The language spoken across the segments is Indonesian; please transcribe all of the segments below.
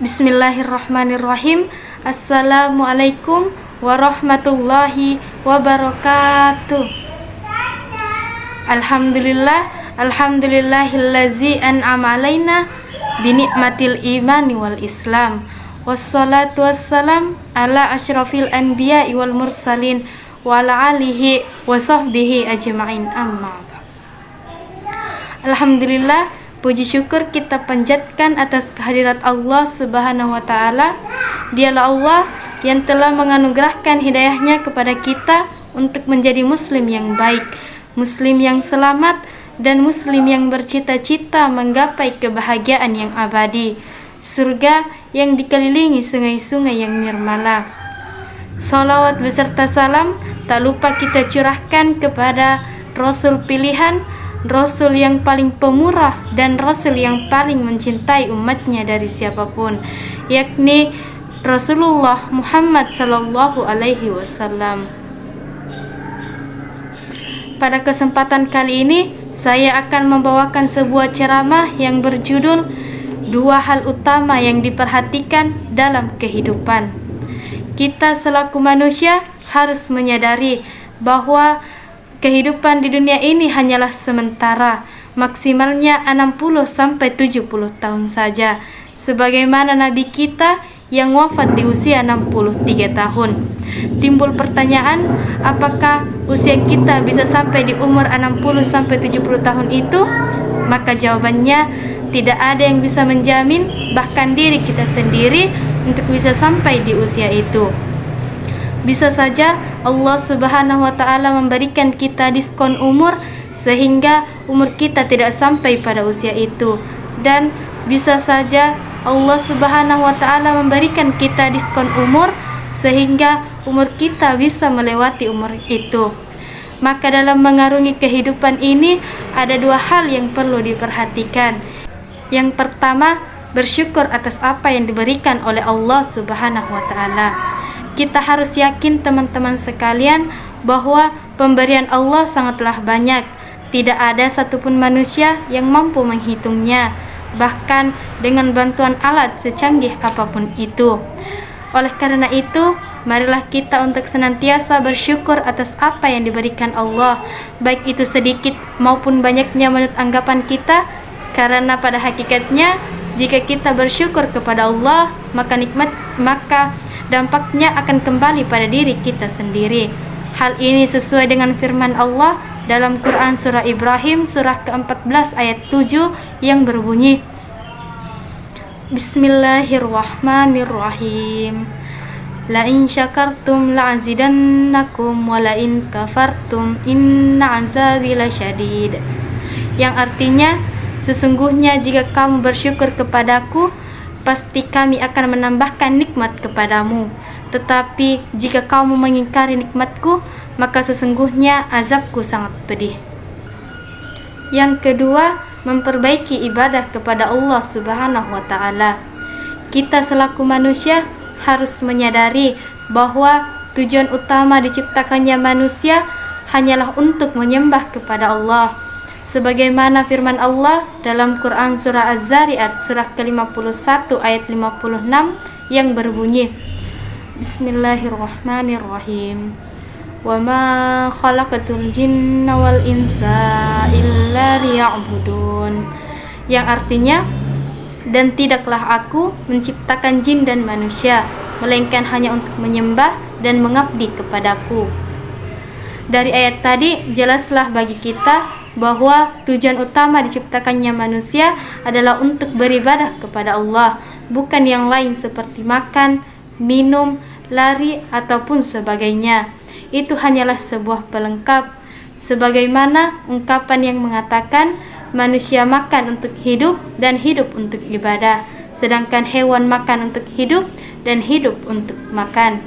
Bismillahirrahmanirrahim. Assalamualaikum warahmatullahi wabarakatuh. Alhamdulillahillazi an'ama alaina binikmatil imani wal islam. Wassalatu wassalam ala asyrafil anbiya'i wal mursalin wa ala alihi wa sahbihi ajma'in, amma ba'd. Alhamdulillah, puji syukur kita panjatkan atas kehadirat Allah Subhanahu wa ta'ala. Dialah Allah yang telah menganugerahkan hidayahnya kepada kita untuk menjadi muslim yang baik, muslim yang selamat, dan muslim yang bercita-cita menggapai kebahagiaan yang abadi, surga yang dikelilingi sungai-sungai yang nirmala. Salawat beserta salam tak lupa kita curahkan kepada Rasul pilihan, Rasul yang paling pemurah, dan Rasul yang paling mencintai umatnya dari siapapun, yakni Rasulullah Muhammad sallallahu alaihi wasallam. Pada kesempatan kali ini, saya akan membawakan sebuah ceramah yang berjudul Dua Hal Utama yang Diperhatikan dalam Kehidupan. Kita selaku manusia harus menyadari bahwa kehidupan di dunia ini hanyalah sementara, maksimalnya 60-70 tahun saja. Sebagaimana Nabi kita yang wafat di usia 63 tahun. Timbul pertanyaan, apakah usia kita bisa sampai di umur 60-70 tahun itu? Maka jawabannya, tidak ada yang bisa menjamin, bahkan diri kita sendiri, untuk bisa sampai di usia itu. Bisa saja Allah Subhanahu wa ta'ala memberikan kita diskon umur sehingga umur kita tidak sampai pada usia itu, dan bisa saja Allah Subhanahu wa ta'ala memberikan kita diskon umur sehingga umur kita bisa melewati umur itu. Maka dalam mengarungi kehidupan ini ada dua hal yang perlu diperhatikan. Yang pertama, bersyukur atas apa yang diberikan oleh Allah Subhanahu wa ta'ala. Kita harus yakin teman-teman sekalian bahwa pemberian Allah sangatlah banyak. Tidak ada satupun manusia yang mampu menghitungnya, bahkan dengan bantuan alat secanggih apapun itu. Oleh karena itu, marilah kita untuk senantiasa bersyukur atas apa yang diberikan Allah, baik itu sedikit maupun banyaknya menurut anggapan kita, karena pada hakikatnya jika kita bersyukur kepada Allah, maka dampaknya akan kembali pada diri kita sendiri. Hal ini sesuai dengan firman Allah dalam Quran surah Ibrahim surah ke-14 ayat 7 yang berbunyi, Bismillahirrahmanirrahim. La in syakartum la'azidannakum wa la in kafartum inna azabi lasyadid. Yang artinya, sesungguhnya jika kamu bersyukur kepadaku, pasti kami akan menambahkan nikmat kepadamu. Tetapi jika kamu mengingkari nikmatku, maka sesungguhnya azabku sangat pedih. Yang kedua, memperbaiki ibadah kepada Allah Subhanahu wa ta'ala. Kita selaku manusia harus menyadari bahwa tujuan utama diciptakannya manusia hanyalah untuk menyembah kepada Allah. Sebagaimana firman Allah dalam Quran surah Az-Zariyat surah ke-51 ayat 56 yang berbunyi, Bismillahirrahmanirrahim. Wa ma khalaqatul jinna wal insa illa liya'budun. Yang artinya, dan tidaklah aku menciptakan jin dan manusia melainkan hanya untuk menyembah dan mengabdi kepadaku. Dari ayat tadi jelaslah bagi kita bahwa tujuan utama diciptakannya manusia adalah untuk beribadah kepada Allah, bukan yang lain seperti makan, minum, lari, ataupun sebagainya. Itu hanyalah sebuah pelengkap. Sebagaimana ungkapan yang mengatakan, manusia makan untuk hidup dan hidup untuk ibadah, sedangkan hewan makan untuk hidup dan hidup untuk makan.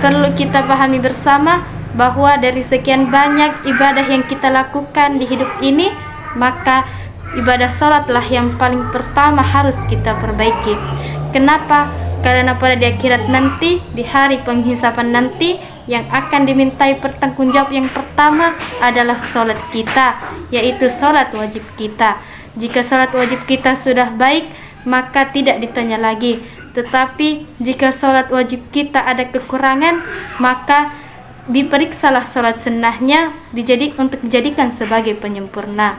Perlu kita pahami bersama bahwa dari sekian banyak ibadah yang kita lakukan di hidup ini, maka ibadah salatlah yang paling pertama harus kita perbaiki. Kenapa? Karena pada di akhirat nanti, di hari penghisapan nanti, yang akan dimintai pertanggungjawab yang pertama adalah salat kita, yaitu salat wajib kita. Jika salat wajib kita sudah baik, maka tidak ditanya lagi. Tetapi jika sholat wajib kita ada kekurangan, maka diperiksalah sholat sunnahnya untuk dijadikan sebagai penyempurna.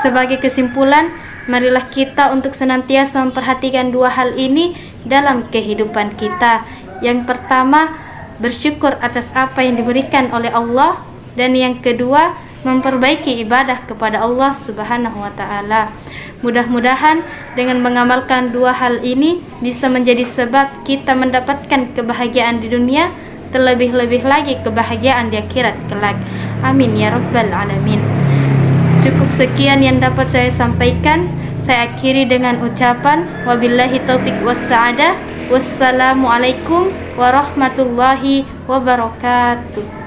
Sebagai kesimpulan, marilah kita untuk senantiasa memperhatikan dua hal ini dalam kehidupan kita. Yang pertama, bersyukur atas apa yang diberikan oleh Allah, dan yang kedua, memperbaiki ibadah kepada Allah Subhanahu wa taala. Mudah-mudahan dengan mengamalkan dua hal ini bisa menjadi sebab kita mendapatkan kebahagiaan di dunia, terlebih-lebih lagi kebahagiaan di akhirat kelak. Amin ya rabbal alamin. Cukup sekian yang dapat saya sampaikan. Saya akhiri dengan ucapan wabillahi taufiq wassa'adah. Wassalamualaikum warahmatullahi wabarakatuh.